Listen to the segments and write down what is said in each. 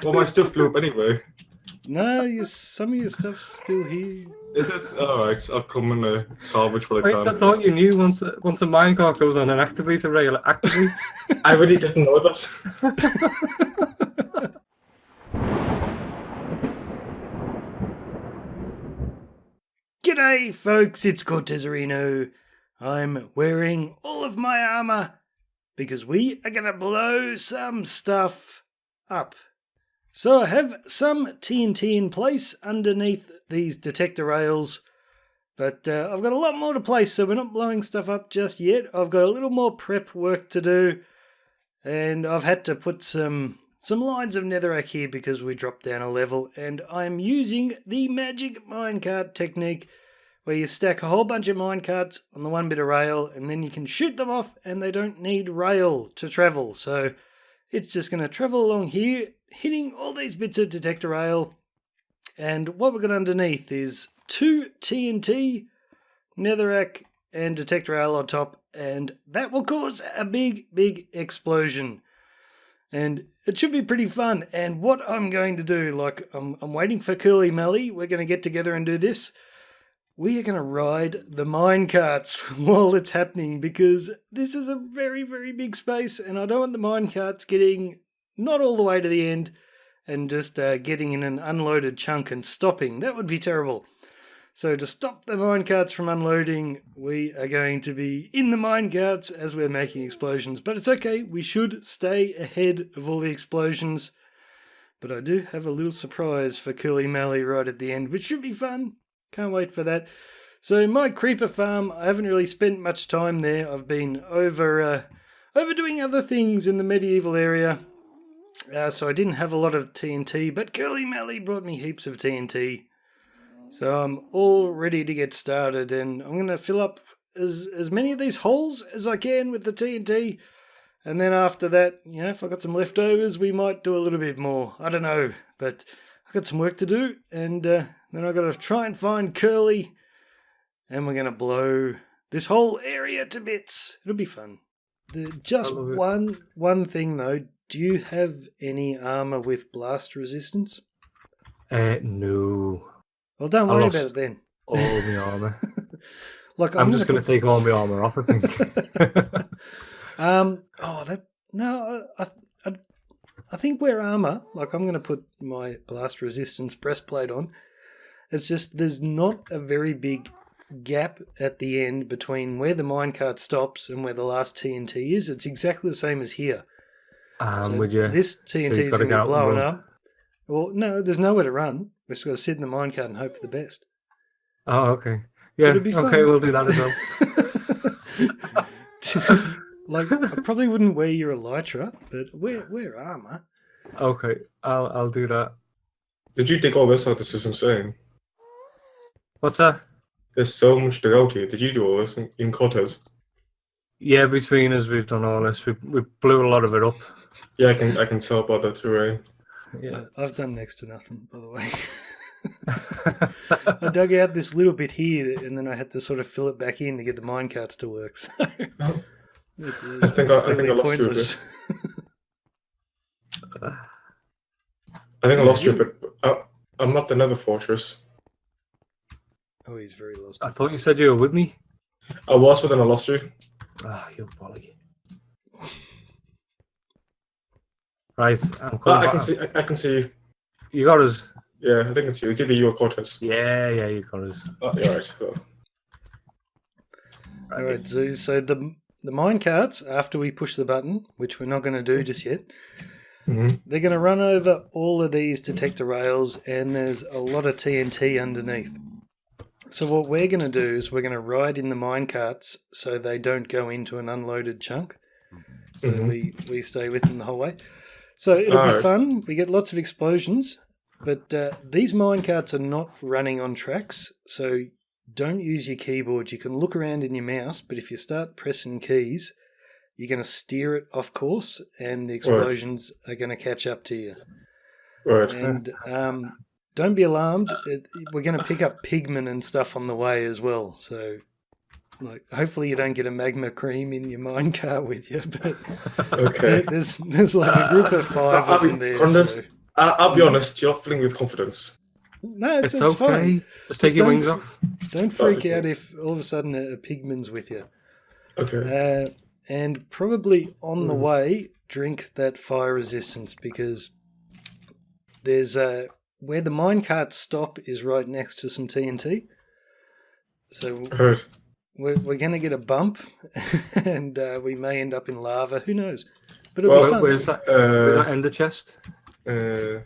Well, my stuff blew up anyway. No, some of your stuff's still here. Is it? Alright, I'll come and salvage what I Wait, I can. thought you knew once a minecart goes on an activator rail, it activates. I really didn't know that. G'day, folks, it's Cortezerino. I'm wearing all of my armor because we are going to blow some stuff up. So I have some TNT in place underneath these detector rails, but I've got a lot more to place, so we're not blowing stuff up just yet. I've got a little more prep work to do, and I've had to put some lines of netherrack here because we dropped down a level, and I'm using the magic minecart technique where you stack a whole bunch of minecarts on the one bit of rail, and then you can shoot them off, and they don't need rail to travel. So it's just going to travel along here, hitting all these bits of detector rail. And what we've got underneath is 2 TNT, netherrack, and detector rail on top, and that will cause a big explosion. And it should be pretty fun. And what I'm going to do, like I'm waiting for Curly Melly, we're going to get together and do this. We are going to ride the minecarts while it's happening because this is a very big space, and I don't want the minecarts getting not all the way to the end and just getting in an unloaded chunk and stopping. That would be terrible. So to stop the minecarts from unloading, we are going to be in the minecarts as we're making explosions. But it's okay, we should stay ahead of all the explosions. But I do have a little surprise for Curly Mally right at the end, which should be fun. Can't wait for that. So my creeper farm, I haven't really spent much time there. I've been overdoing other things in the medieval area. So I didn't have a lot of TNT, but Curly Mally brought me heaps of TNT. So I'm all ready to get started, and I'm going to fill up as many of these holes as I can with the TNT. And then after that, if I got some leftovers, we might do a little bit more. I don't know, but I got some work to do, and then I've got to try and find Curly, and we're going to blow this whole area to bits. It'll be fun. Just one thing, though. Do you have any armor with blast resistance? No. Well, don't worry about it then. All my armor. I'm just going to take all my armor off, I think. I think we're armor. I'm going to put my blast resistance breastplate on. It's just there's not a very big gap at the end between where the minecart stops and where the last TNT is. It's exactly the same as here. This TNT is going to be blowing up. Well, no, there's nowhere to run. We've just got to sit in the minecart and hope for the best. Oh, okay. Yeah, okay, we'll do that as well. I probably wouldn't wear your elytra, but wear armor. Okay, I'll do that. Did you dig all this out? This is insane. What's that? There's so much to go to. Did you do all this in Cortez? Yeah, between us, we've done all this. We blew a lot of it up. Yeah, I can tell by the terrain. Yeah, I've done next to nothing, by the way. I dug out this little bit here, and then I had to sort of fill it back in to get the minecarts to work. So I think I lost you a bit. I think I lost you a bit. I'm not the Nether Fortress. Oh, he's very lost. I thought you said you were with me. I was, but then I lost you. Ah, you bolly. Right, I'm coming back. I can see you. You got us. Yeah, I think it's you. It's either you or Cortez. Yeah, you got us. Oh, yeah, right. Cool. All right, Zeus. So the minecarts, after we push the button, which we're not going to do just yet, they're going to run over all of these detector rails, and there's a lot of TNT underneath. So what we're going to do is we're going to ride in the minecarts so they don't go into an unloaded chunk. So we stay with them the whole way. So it'll be fun. We get lots of explosions. But these minecarts are not running on tracks, so don't use your keyboard. You can look around in your mouse, but if you start pressing keys, you're going to steer it off course, and the explosions are going to catch up to you. Right. And don't be alarmed. We're going to pick up pigment and stuff on the way as well. So, hopefully you don't get a magma cream in your minecart with you. But okay. there's like a group of 5 of them there. I'll be honest, you're not feeling with confidence. No, it's okay. fine. Just take your don't wings off. Don't freak out if all of a sudden a pigman's with you. Okay. And probably on the way, drink that fire resistance because there's where the minecarts stop is right next to some TNT. So Heard. we're going to get a bump and we may end up in lava. Who knows? But it'll be fun. Where's that ender chest? Yeah.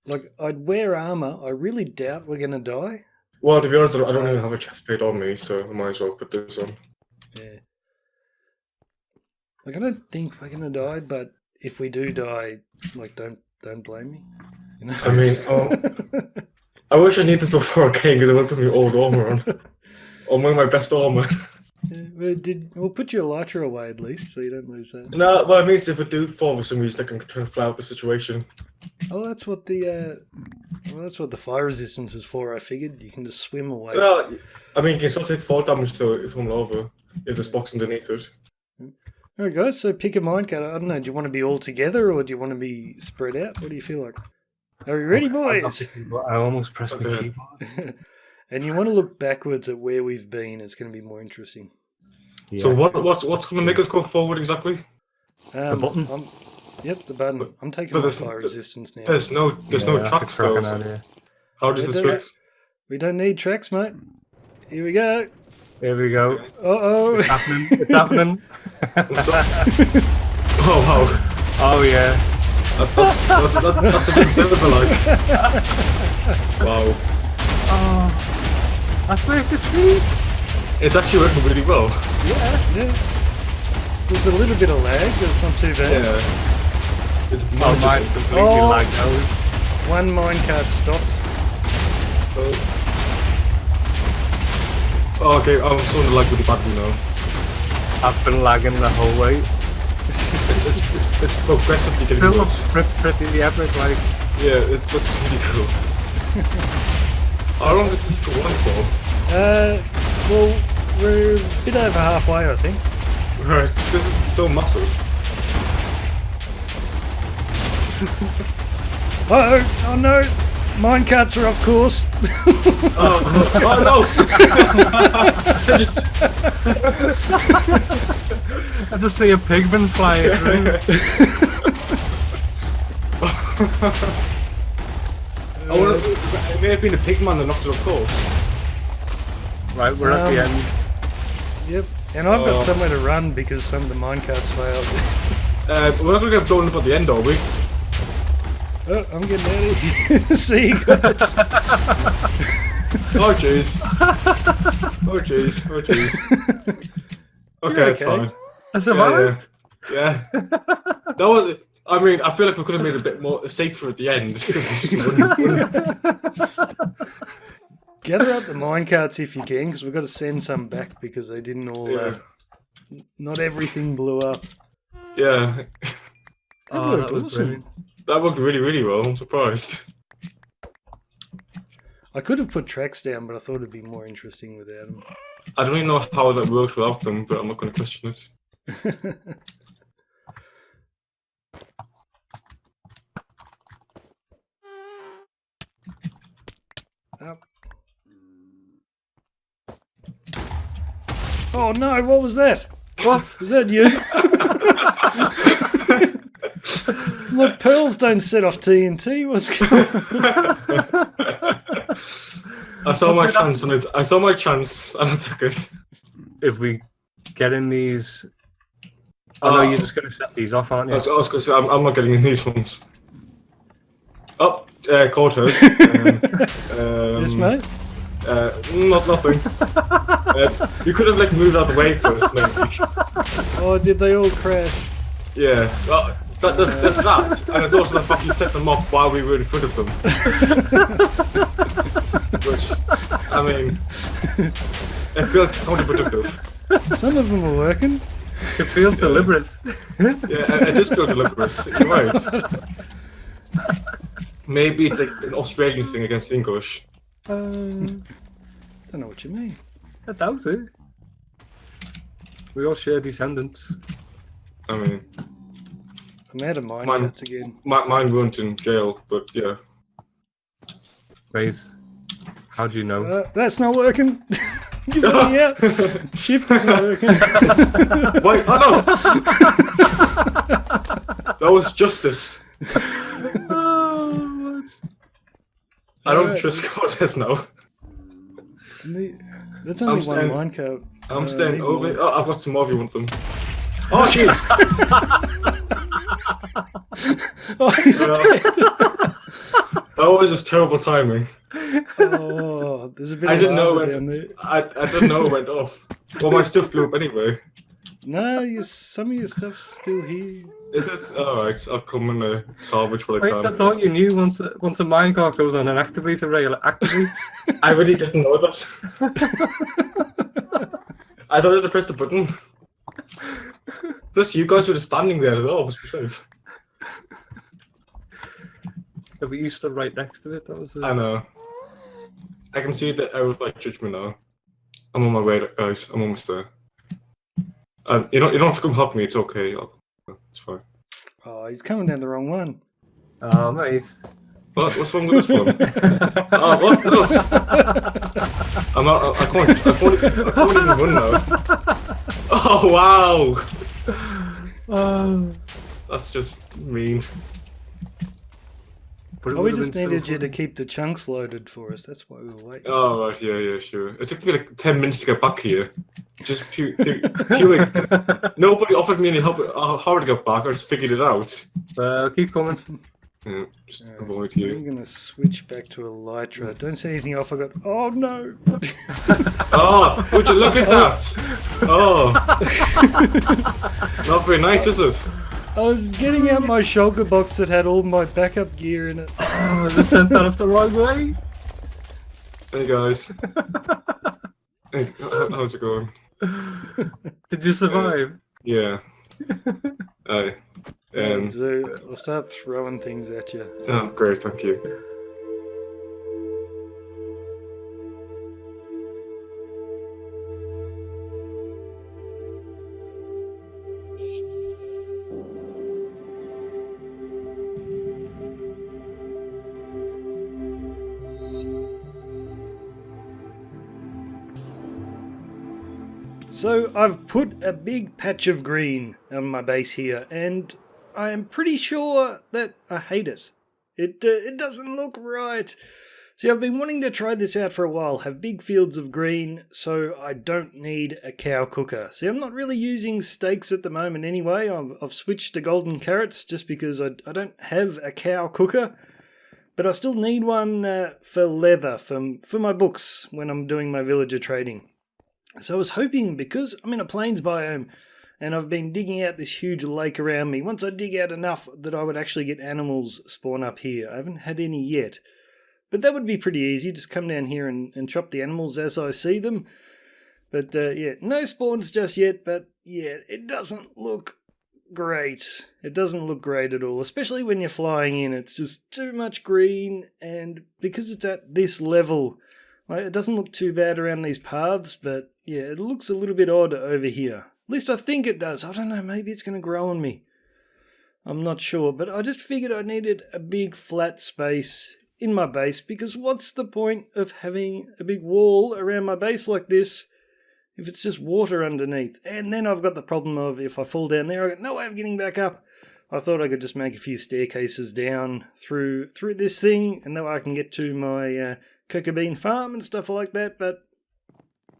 Like, I'd wear armor. I really doubt we're going to die. Well, to be honest, I don't even have a chest plate on me, so I might as well put this on. Yeah. Like, I don't think we're going to die, but if we do die, like, don't blame me. You know? I mean, I wish I needed this before I came because I would put my old armor on. Or one of my best armor. Yeah, we'll put your elytra away at least, so you don't lose that. No, well, it means if I do fall for some reason, I can try and fly out the situation. Oh, that's what the fire resistance is for. I figured you can just swim away. Well, I mean, you can still take fall damage to it from lava if there's box underneath it. All right, guys. So pick a minecart. I don't know. Do you want to be all together or do you want to be spread out? What do you feel like? Are you ready, boys? I almost pressed my keyboard. And you want to look backwards at where we've been. It's going to be more interesting. Yeah. So what's going to make us go forward exactly? The button. Yep, the button. I'm taking my fire resistance now. There's no tracks though. How does this work? We don't need tracks, mate. Here we go. Here we go. Uh-oh. It's happening. It's happening. Oh, wow. Oh, yeah. That's a big silver, like. Wow. Oh, that's worth the trees. It's actually working really well. Yeah. There's a little bit of lag, but it's not too bad. Yeah. It's mine's completely lagged out. One minecart stopped. Oh, okay, I'm starting to lag with the battery now. I've been lagging the whole way. It's progressively getting worse. Pretty epic, like. Yeah, it looks really cool. How long does this go on for? Well, we're a bit over halfway, I think. Right, this is so massive. Oh no! Minecarts are off course. Oh no! I just see a pigman flying through. It may have been a pigman that knocked it off course. Right, we're at the end. Yep, and I've got somewhere to run because some of the minecarts failed. We're not going to get blown up at the end, are we? Oh, I'm getting out of here. See you guys. Oh jeez. Oh jeez. Oh jeez. Okay, that's fine. I survived. Yeah. That was. I mean, I feel like we could have made it a bit more safer at the end. Gather up the minecarts if you can, because we've got to send some back because they didn't all. Not everything blew up. Yeah. That was awesome. That worked really, really well. I'm surprised. I could have put tracks down, but I thought it'd be more interesting without them. I don't even know how that worked without them, but I'm not going to question it. Up. Oh no, what was that? What? Was that you? Look, pearls don't set off TNT. What's going on? I saw my chance and I took it. If we get in these... Oh no, you're just going to set these off, aren't you? I was going to say, I'm not getting in these ones. Oh, Cortez. Yes, mate? Nothing. You could have moved out of the way first, maybe. Oh, did they all crash? Yeah. Well, there's that, and there's also the fact you set them off while we were in front of them. Which, I mean, it feels counterproductive. Some of them are working. It feels deliberate. Yeah, it does feel deliberate. You're right. Maybe it's an Australian thing against English. Don't know what you mean. I doubt it. We all share descendants. I mean, I'm out of minecarts again. Mine weren't in jail, but yeah. Wait, how do you know? That's not working. Get me out. Shift is not working. Wait, oh no! That was justice. Oh, what? I don't trust Cortez now. That's only I'm one minecart. I'm staying over. Oh, I've got some more if you want them. Oh, jeez! Oh, he's dead. That was just terrible timing. Oh, there's a bit I of didn't know lava when down there. I didn't know it went off. Well, my stuff blew up anyway. No, some of your stuff's still here. Is it? Alright, I'll come and salvage what I Wait, can. I thought you knew once a minecart goes on an activator rail, it activates. I really didn't know that. I thought I had to press the button. Plus, you guys were just standing there as well. Must be safe. Yeah, but you stood right next to it. That was. I know. I can see the arrow of light judgment now. I'm on my way, guys. I'm almost there. You don't have to come help me. It's okay. It's fine. Oh, he's coming down the wrong one. Oh, mate. What's wrong with this one? Oh, what? No. I can't even run now. Oh, wow. That's just mean. But it Oh, we would've just been so needed you to fun. keep the chunks loaded for us. That's why we were waiting. Oh, right, yeah, sure. It took me like 10 minutes to get back here. Just pure nobody offered me any help how to get back. I just figured it out. Keep coming. Yeah, just avoid I'm you. going to switch back to Elytra. Don't say anything off. I got. Oh, no. Oh, would you look at that? Oh. Not very nice, is it? I was getting out my shulker box that had all my backup gear in it. Oh, I sent that off the wrong way. Hey, guys. Hey, how's it going? Did you survive? Yeah. Aye. So I'll start throwing things at you. Oh, great, thank you. So I've put a big patch of green on my base here, and I am pretty sure that I hate it. It doesn't look right. See, I've been wanting to try this out for a while, have big fields of green, so I don't need a cow cooker. See, I'm not really using steaks at the moment anyway. I've switched to golden carrots just because I don't have a cow cooker. But I still need one for leather, for my books when I'm doing my villager trading. So I was hoping, because I'm in a plains biome and I've been digging out this huge lake around me, once I dig out enough that I would actually get animals spawn up here. I haven't had any yet. But that would be pretty easy, just come down here and chop the animals as I see them. But yeah, no spawns just yet, but yeah, it doesn't look great. It doesn't look great at all, especially when you're flying in. It's just too much green, and because it's at this level, it doesn't look too bad around these paths, but yeah, it looks a little bit odd over here. At least I think it does. I don't know, maybe it's going to grow on me. I'm not sure, but I just figured I needed a big flat space in my base, because what's the point of having a big wall around my base like this if it's just water underneath? And then I've got the problem of if I fall down there, I've got no way of getting back up. I thought I could just make a few staircases down through this thing, and that way I can get to my cocoa bean farm and stuff like that, but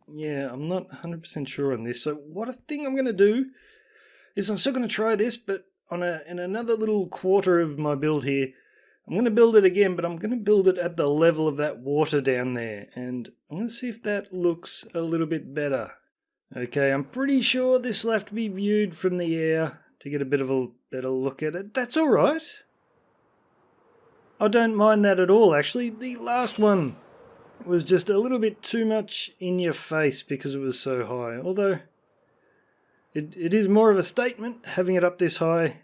yeah, I'm not 100% sure on this. So what I think I'm going to do is I'm still going to try this, but in another little quarter of my build here, I'm going to build it again, but I'm going to build it at the level of that water down there, and I'm going to see if that looks a little bit better. Okay, I'm pretty sure this will have to be viewed from the air to get a bit of a better look at it. That's all right. I don't mind that at all, actually. The last one was just a little bit too much in your face because it was so high, although it is more of a statement having it up this high.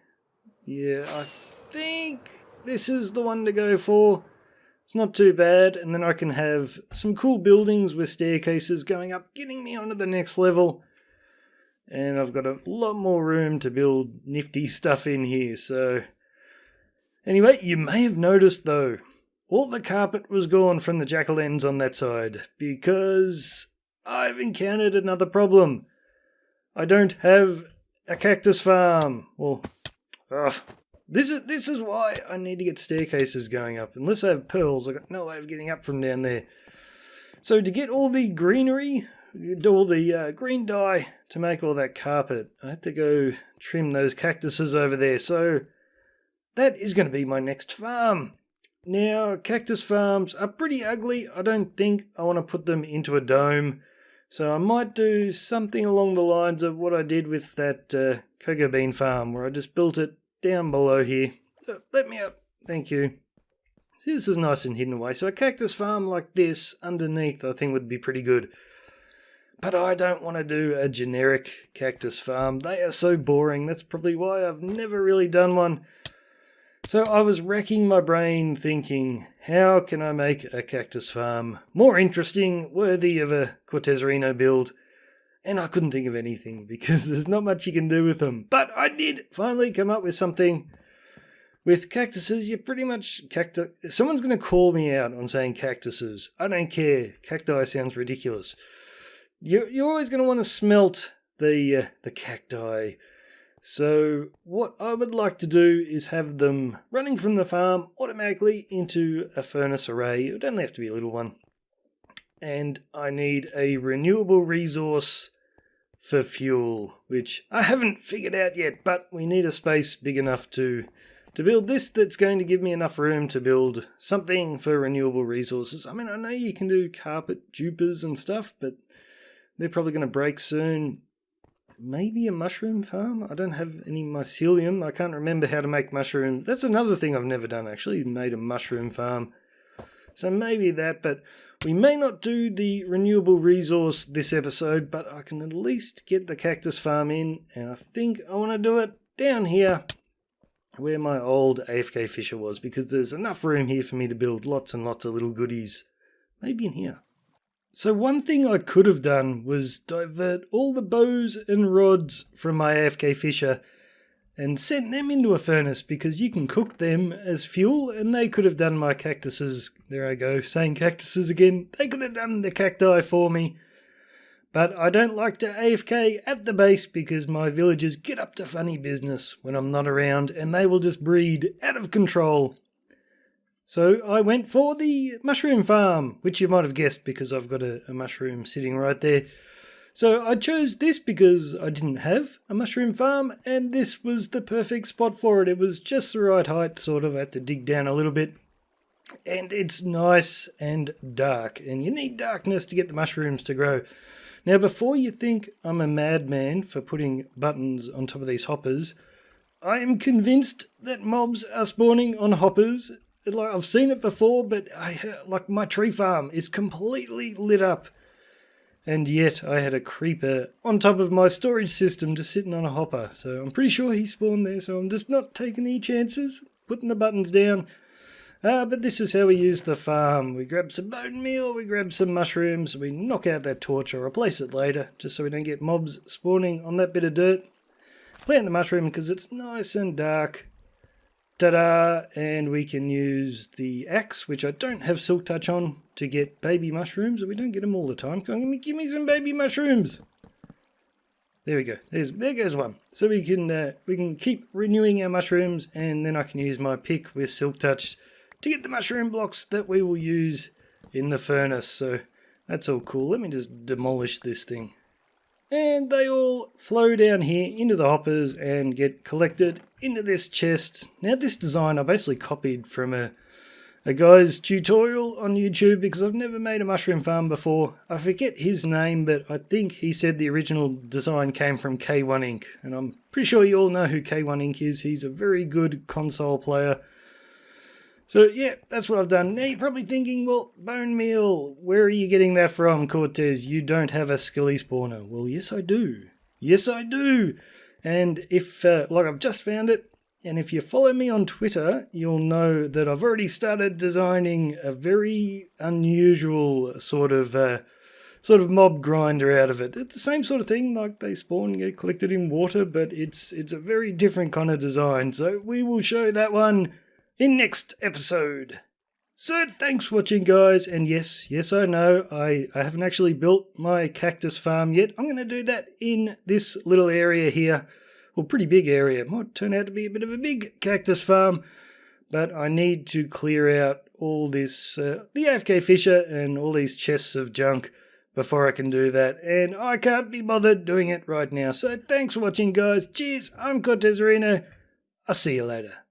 Yeah, I think this is the one to go for. It's not too bad, and then I can have some cool buildings with staircases going up, getting me onto the next level. and I've got a lot more room to build nifty stuff in here. So anyway, you may have noticed though, all the carpet was gone from the jack-o'-lanterns on that side because I've encountered another problem. I don't have a cactus farm. Well, this is why I need to get staircases going up. Unless I have pearls, I've got no way of getting up from down there. So to get all the greenery, all the green dye to make all that carpet, I have to go trim those cactuses over there. So that is going to be my next farm. Now, cactus farms are pretty ugly. I don't think I want to put them into a dome. So I might do something along the lines of what I did with that cocoa bean farm, where I just built it down below here. Let me up. Thank you. See, this is nice and hidden away. So a cactus farm like this underneath I think would be pretty good. But I don't want to do a generic cactus farm. They are so boring. That's probably why I've never really done one. So I was racking my brain thinking, how can I make a cactus farm more interesting, worthy of a Cortezerino build? And I couldn't think of anything because there's not much you can do with them. But I did finally come up with something. With cactuses, you pretty much... Someone's going to call me out on saying cactuses. I don't care. Cacti sounds ridiculous. You're always going to want to smelt the cacti. So what I would like to do is have them running from the farm automatically into a furnace array. It would only have to be a little one. And I need a renewable resource for fuel, which I haven't figured out yet, but we need a space big enough to build this that's going to give me enough room to build something for renewable resources. I mean, I know you can do carpet dupers and stuff, but they're probably going to break soon. Maybe a mushroom farm? I don't have any mycelium. I can't remember how to make mushrooms. That's another thing I've never done, actually, made a mushroom farm. So maybe that, but we may not do the renewable resource this episode, but I can at least get the cactus farm in, and I think I want to do it down here where my old AFK fisher was, because there's enough room here for me to build lots and lots of little goodies. Maybe in here. So one thing I could have done was divert all the bows and rods from my AFK fisher and sent them into a furnace, because you can cook them as fuel, and they could have done my cactuses. There I go, saying cactuses again. They could have done the cacti for me. But I don't like to AFK at the base because my villagers get up to funny business when I'm not around, and they will just breed out of control. So I went for the mushroom farm, which you might have guessed because I've got a mushroom sitting right there. So I chose this because I didn't have a mushroom farm, and this was the perfect spot for it. It was just the right height, sort of. I had to dig down a little bit. And it's nice and dark, and you need darkness to get the mushrooms to grow. Now, before you think I'm a madman for putting buttons on top of these hoppers, I am convinced that mobs are spawning on hoppers. Like, I've seen it before, but like my tree farm is completely lit up. And yet I had a creeper on top of my storage system just sitting on a hopper. So I'm pretty sure he spawned there, so I'm just not taking any chances, putting the buttons down. But this is how we use the farm. We grab some bone meal, we grab some mushrooms, we knock out that torch or replace it later, just so we don't get mobs spawning on that bit of dirt. Plant the mushroom because it's nice and dark. Ta-da! And we can use the axe, which I don't have silk touch on, to get baby mushrooms, and we don't get them all the time. Come on, give me some baby mushrooms. There we go. There goes one. So we can keep renewing our mushrooms, and then I can use my pick with silk touch to get the mushroom blocks that we will use in the furnace. So that's all cool. Let me just demolish this thing. And they all flow down here into the hoppers and get collected into this chest. Now this design I basically copied from a guy's tutorial on YouTube because I've never made a mushroom farm before. I forget his name, but I think he said the original design came from K1 Inc. And I'm pretty sure you all know who K1 Inc. is. He's a very good console player. So yeah, that's what I've done. Now you're probably thinking, well, bone meal, where are you getting that from, Cortez? You don't have a skelly spawner. Well, yes I do. Yes I do. And if, like I've just found it, and if you follow me on Twitter, you'll know that I've already started designing a very unusual sort of sort of mob grinder out of it. It's the same sort of thing, like they spawn and get collected in water, but it's a very different kind of design. So we will show that one in next episode. So thanks for watching, guys. And yes, I know I haven't actually built my cactus farm yet. I'm going to do that in this little area here. Well, pretty big area. It might turn out to be a bit of a big cactus farm. But I need to clear out all this, the AFK Fisher and all these chests of junk before I can do that. And I can't be bothered doing it right now. So thanks for watching, guys. Cheers. I'm Cortezerino. I'll see you later.